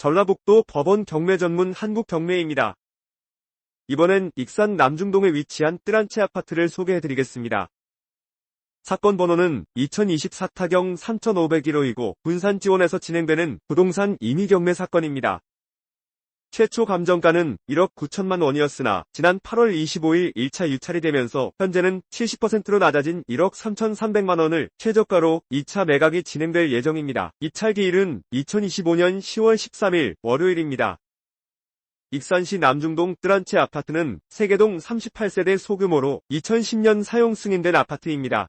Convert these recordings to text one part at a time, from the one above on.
전라북도 법원 경매 전문 한국경매입니다. 이번엔 익산 남중동에 위치한 뜰한채 아파트를 소개해드리겠습니다. 사건 번호는 2024 타경 3501호이고 군산지원에서 진행되는 부동산 임의경매 사건입니다. 최초 감정가는 1억 9천만 원이었으나 지난 8월 25일 1차 유찰이 되면서 현재는 70%로 낮아진 1억 3,300만 원을 최저가로 2차 매각이 진행될 예정입니다. 입찰 기일은 2025년 10월 13일 월요일입니다. 익산시 남중동 뜰한채 아파트는 세계동 38세대 소규모로 2010년 사용 승인된 아파트입니다.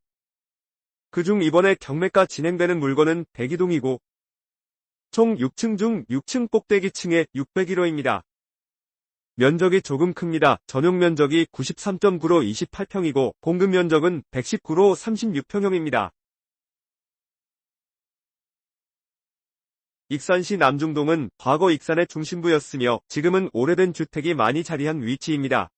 그중 이번에 경매가 진행되는 물건은 102동이고 총 6층 중 6층 꼭대기층에 601호입니다. 면적이 조금 큽니다. 전용 면적이 93.9로 28평이고 공급 면적은 119로 36평형입니다. 익산시 남중동은 과거 익산의 중심부였으며 지금은 오래된 주택이 많이 자리한 위치입니다.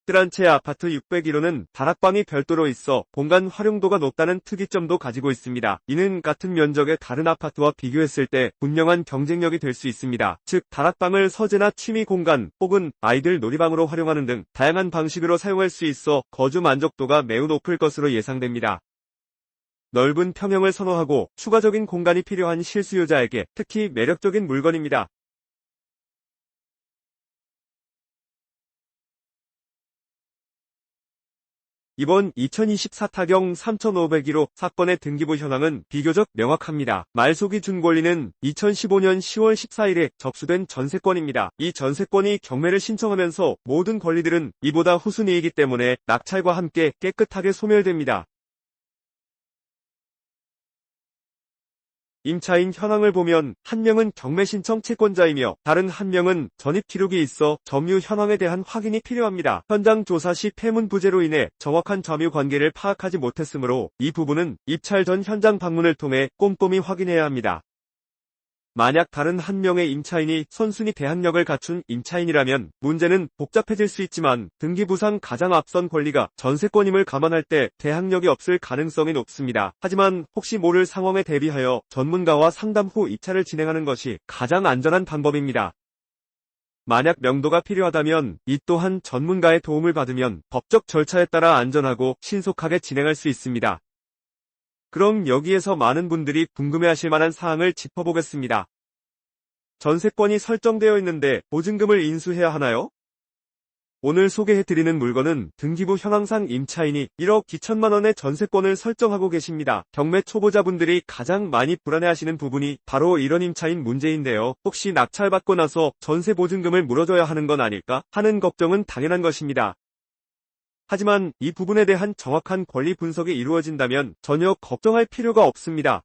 뜰한채 아파트 601호는 다락방이 별도로 있어 공간 활용도가 높다는 특이점도 가지고 있습니다. 이는 같은 면적의 다른 아파트와 비교했을 때 분명한 경쟁력이 될 수 있습니다. 즉 다락방을 서재나 취미 공간 혹은 아이들 놀이방으로 활용하는 등 다양한 방식으로 사용할 수 있어 거주 만족도가 매우 높을 것으로 예상됩니다. 넓은 평형을 선호하고 추가적인 공간이 필요한 실수요자에게 특히 매력적인 물건입니다. 이번 2024 타경 3501호 사건의 등기부 현황은 비교적 명확합니다. 말소기 준권리는 2015년 10월 14일에 접수된 전세권입니다. 이 전세권이 경매를 신청하면서 모든 권리들은 이보다 후순위이기 때문에 낙찰과 함께 깨끗하게 소멸됩니다. 임차인 현황을 보면 한 명은 경매 신청 채권자이며 다른 한 명은 전입 기록이 있어 점유 현황에 대한 확인이 필요합니다. 현장 조사 시 폐문 부재로 인해 정확한 점유 관계를 파악하지 못했으므로 이 부분은 입찰 전 현장 방문을 통해 꼼꼼히 확인해야 합니다. 만약 다른 한 명의 임차인이 선순위 대항력을 갖춘 임차인이라면 문제는 복잡해질 수 있지만 등기부상 가장 앞선 권리가 전세권임을 감안할 때 대항력이 없을 가능성이 높습니다. 하지만 혹시 모를 상황에 대비하여 전문가와 상담 후 입찰을 진행하는 것이 가장 안전한 방법입니다. 만약 명도가 필요하다면 이 또한 전문가의 도움을 받으면 법적 절차에 따라 안전하고 신속하게 진행할 수 있습니다. 그럼 여기에서 많은 분들이 궁금해하실 만한 사항을 짚어보겠습니다. 전세권이 설정되어 있는데 보증금을 인수해야 하나요? 오늘 소개해드리는 물건은 등기부 현황상 임차인이 1억 2천만 원의 전세권을 설정하고 계십니다. 경매 초보자분들이 가장 많이 불안해하시는 부분이 바로 이런 임차인 문제인데요. 혹시 낙찰받고 나서 전세 보증금을 물어줘야 하는 건 아닐까 하는 걱정은 당연한 것입니다. 하지만 이 부분에 대한 정확한 권리 분석이 이루어진다면 전혀 걱정할 필요가 없습니다.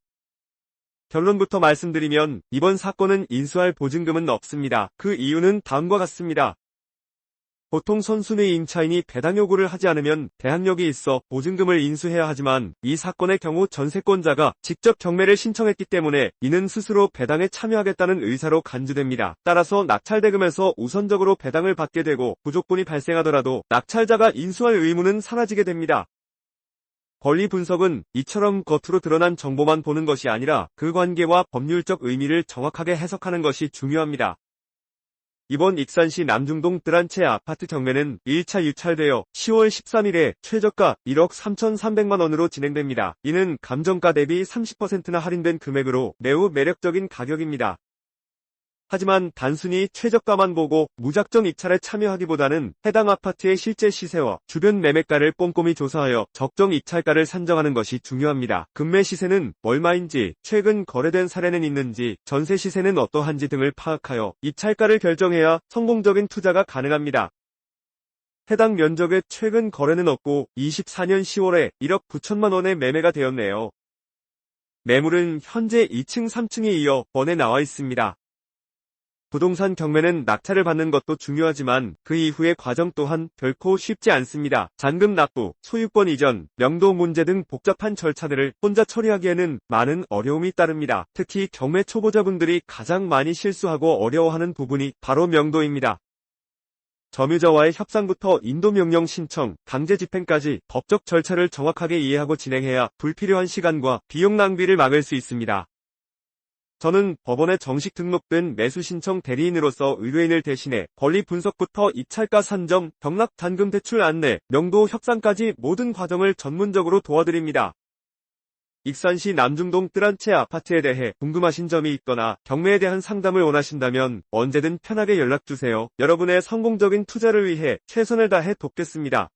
결론부터 말씀드리면 이번 사건은 인수할 보증금은 없습니다. 그 이유는 다음과 같습니다. 보통 선순위 임차인이 배당 요구를 하지 않으면 대항력이 있어 보증금을 인수해야 하지만 이 사건의 경우 전세권자가 직접 경매를 신청했기 때문에 이는 스스로 배당에 참여하겠다는 의사로 간주됩니다. 따라서 낙찰대금에서 우선적으로 배당을 받게 되고 부족분이 발생하더라도 낙찰자가 인수할 의무는 사라지게 됩니다. 권리 분석은 이처럼 겉으로 드러난 정보만 보는 것이 아니라 그 관계와 법률적 의미를 정확하게 해석하는 것이 중요합니다. 이번 익산시 남중동 뜰한채 아파트 경매는 1차 유찰되어 10월 13일에 최저가 1억 3,300만 원으로 진행됩니다. 이는 감정가 대비 30%나 할인된 금액으로 매우 매력적인 가격입니다. 하지만 단순히 최저가만 보고 무작정 입찰에 참여하기보다는 해당 아파트의 실제 시세와 주변 매매가를 꼼꼼히 조사하여 적정 입찰가를 산정하는 것이 중요합니다. 금매 시세는 얼마인지, 최근 거래된 사례는 있는지, 전세 시세는 어떠한지 등을 파악하여 입찰가를 결정해야 성공적인 투자가 가능합니다. 해당 면적의 최근 거래는 없고 24년 10월에 1억 9천만 원에 매매가 되었네요. 매물은 현재 2층 3층에 이어 번에 나와 있습니다. 부동산 경매는 낙찰을 받는 것도 중요하지만 그 이후의 과정 또한 결코 쉽지 않습니다. 잔금 납부, 소유권 이전, 명도 문제 등 복잡한 절차들을 혼자 처리하기에는 많은 어려움이 따릅니다. 특히 경매 초보자분들이 가장 많이 실수하고 어려워하는 부분이 바로 명도입니다. 점유자와의 협상부터 인도 명령 신청, 강제 집행까지 법적 절차를 정확하게 이해하고 진행해야 불필요한 시간과 비용 낭비를 막을 수 있습니다. 저는 법원에 정식 등록된 매수 신청 대리인으로서 의뢰인을 대신해 권리 분석부터 입찰가 산정, 경락 잔금 대출 안내, 명도 협상까지 모든 과정을 전문적으로 도와드립니다. 익산시 남중동 뜰한채 아파트에 대해 궁금하신 점이 있거나 경매에 대한 상담을 원하신다면 언제든 편하게 연락주세요. 여러분의 성공적인 투자를 위해 최선을 다해 돕겠습니다.